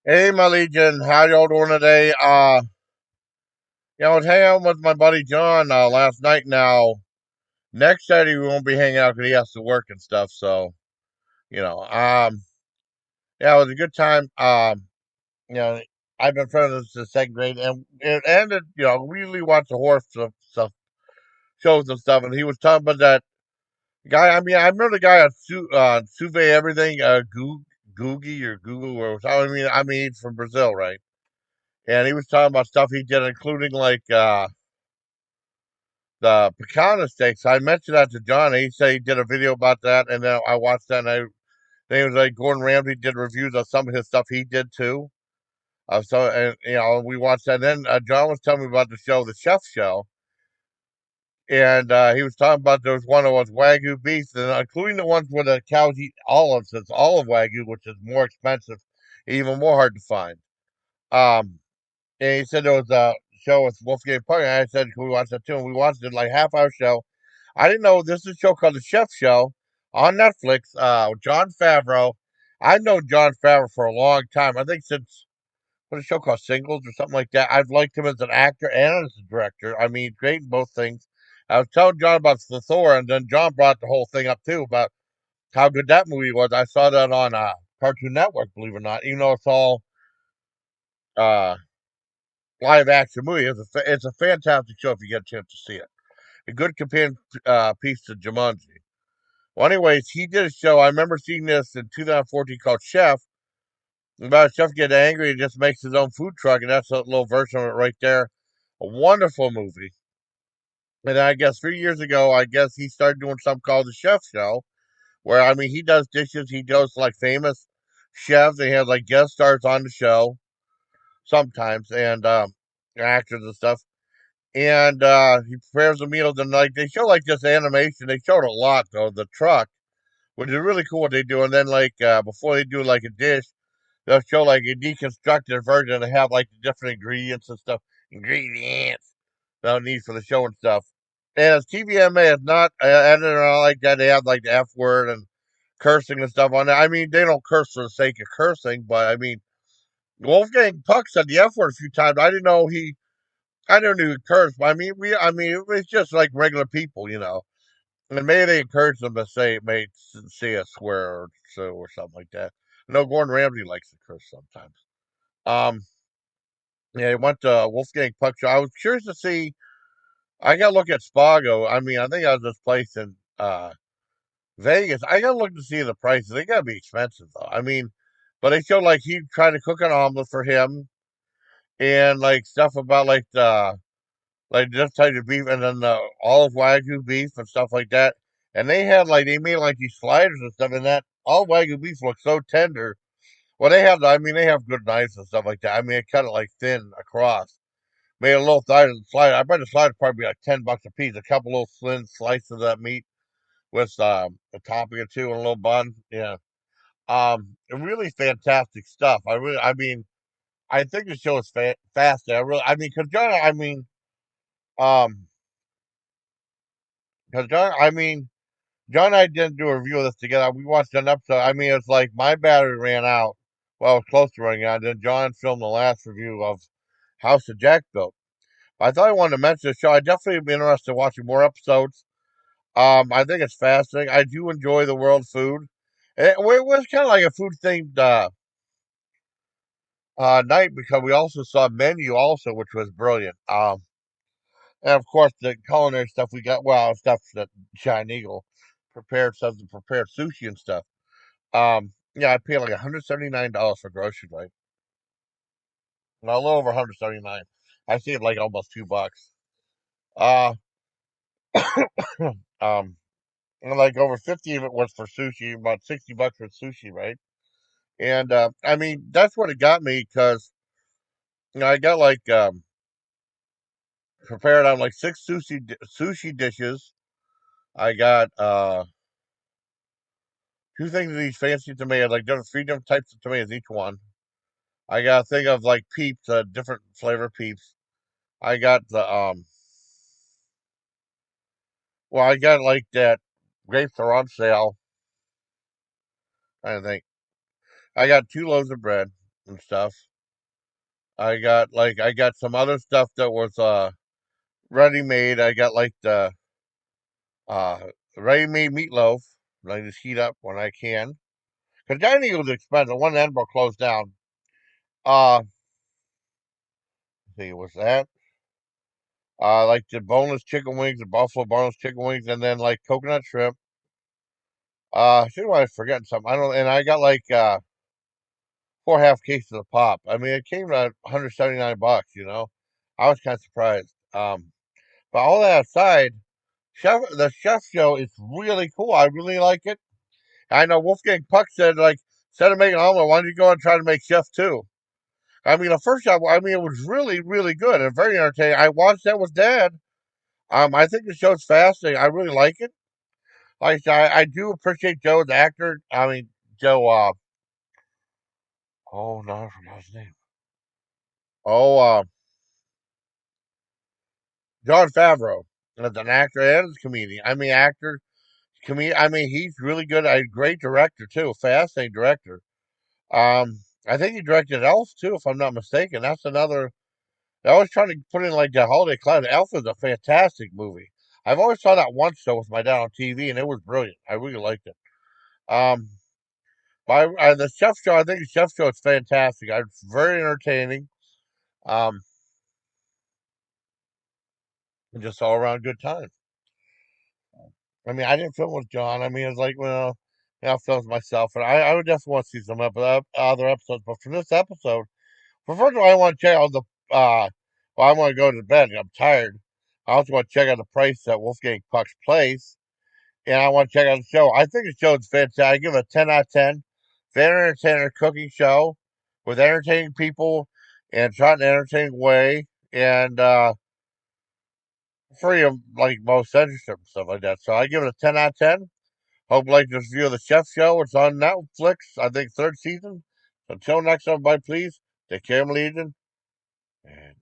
Hey, my Legion, how y'all doing today? I was hanging out with my buddy John last night. Now, next Saturday we won't be hanging out because he has to work and stuff. So, you know, yeah, it was a good time. You know, I've been friends since the second grade, and it ended. We usually watch the horse stuff shows and stuff, and he was talking about that guy. I mean, I remember the guy on Suve Everything, Googie or Google or something. I mean, he's from Brazil, right? And he was talking about stuff he did, including like the pecan steaks. I mentioned that to John. He said he did a video about that, and then I watched that. And then he was like, Gordon Ramsay did reviews of some of his stuff he did too. And we watched that. And then John was telling me about the show, the Chef Show, and he was talking about there was one that was Wagyu beef, and including the ones where the cows eat olives. It's olive Wagyu, which is more expensive, even more hard to find. Um, and he said there was a show with Wolfgang Puck, and I said, "Can we watch that too?" And we watched it like half-hour show. I didn't know this is a show called The Chef Show on Netflix. John Favreau. I've known John Favreau for a long time. I think since what a show called Singles or something like that. I've liked him as an actor and as a director. I mean, great in both things. I was telling John about the Thor, and then John brought the whole thing up too about how good that movie was. I saw that on Cartoon Network, believe it or not. Even though it's all uh, live action movie, it's a fantastic show if you get a chance to see it. A good companion piece to Jumanji. Well, anyways, he did a show. I remember seeing this in 2014 called Chef. About a chef getting angry and just makes his own food truck, and that's a little version of it right there. A wonderful movie. And I guess 3 years ago, I guess he started doing something called the Chef Show, where I mean he does dishes. He goes to like famous chefs. They have like guest stars on the show sometimes, and actors and stuff. And he prepares the meals, and like they show like this animation. They showed a lot though. The truck, which is really cool what they do. And then like before they do like a dish, they'll show like a deconstructed version and have like the different ingredients and stuff. Ingredients they'll need for the show and stuff. And as TVMA is not edited or all like that, they have like the F word and cursing and stuff on it. I mean, they don't curse for the sake of cursing, but I mean, Wolfgang Puck said the F word a few times. I didn't know he cursed, but I mean, it's just like regular people. And maybe they encourage them to say a swear or something like that. I know Gordon Ramsay likes to curse sometimes. Um, yeah, he went to Wolfgang Puck show. I was curious to see. I got to look at Spago. I mean, I think I was this place in Vegas. I got to look to see the prices. They got to be expensive though. I mean, but they showed like he tried to cook an omelet for him and like stuff about like just type of beef and then the olive wagyu beef and stuff like that. And they made like these sliders and stuff, and that all wagyu beef looks so tender. Well, they have good knives and stuff like that. I mean, they cut it like thin across. Made a little slider. I bet the slider probably be like $10 a piece. A couple little thin slices of that meat with a topping or two and a little bun. Yeah. Really fantastic stuff. I mean, I think the show is fast. I mean, cause John, um, cause John, I mean, John and I didn't do a review of this together. We watched an episode. I mean, it's like my battery ran out. Well, it was close to running out. And then John filmed the last review of House of Jack built. I thought I wanted to mention the show. I definitely be interested in watching more episodes. I think it's fascinating. I do enjoy the world food. It was kind of like a food themed night because we also saw menu also, which was brilliant. And of course the culinary stuff we got. Well, stuff that Giant Eagle prepared stuff to prepare sushi and stuff. Yeah, I paid like $179 for groceries, right? No, a little over 179. I see it like almost $2. Uh, um, and like over 50 of it was for sushi, about $60 for sushi, right? And I mean, that's what it got me because I got like prepared on like six sushi dishes. I got two things of these fancy tomatoes, like different three different types of tomatoes each one. I got a thing of like peeps, different flavor peeps. I got I got like that grapes are on sale. I think I got two loaves of bread. and stuff. I got some other stuff that was ready made. I got like the uh ready made meatloaf that I just heat up when I can. Cause dining Eagle's expensive. One in Edinburgh closed down. Let's see, what's that? Like the boneless chicken wings, the buffalo boneless chicken wings, and then like coconut shrimp. Should I forgetting something? I don't. And I got like 4.5 cases of pop. I mean, it came to $179. I was kind of surprised. But all that aside, the chef show is really cool. I really like it. I know Wolfgang Puck said like instead of making omelet, why don't you go and try to make chef too? I mean, the first job, I mean, it was really, really good and very entertaining. I watched that with Dad. I think the show's fascinating. I really like it. Like I said, I do appreciate Joe, the actor. I mean, Joe. Oh no, I forgot his name. Oh, John Favreau as an actor and as a comedian. I mean, actor, comedian. I mean, he's really good. A great director too. Fascinating director. I think he directed Elf too, if I'm not mistaken. That's another. I always trying to put in like the holiday cloud. Elf is a fantastic movie. I've always saw that once though with my dad on TV, and it was brilliant. I really liked it. Um, the chef show, I think the chef show is fantastic. It's very entertaining. Um, and just all around good time. I mean, I didn't film with John. I mean, it's like, well, I filmed myself, and I would just want to see some other episodes. But for this episode, for first of all, I want to check out the. Well, I want to go to bed. I'm tired. I also want to check out the price at Wolfgang Puck's place, and I want to check out the show. I think the show is fantastic. I give it a 10 out of 10. Very entertaining cooking show with entertaining people and shot in an entertaining way, and free of like most censorship and stuff like that. So I give it a 10 out of 10. Hope you like this review of the Chef Show. It's on Netflix, I think third season. Until next time, bye please. Take care, Legion. And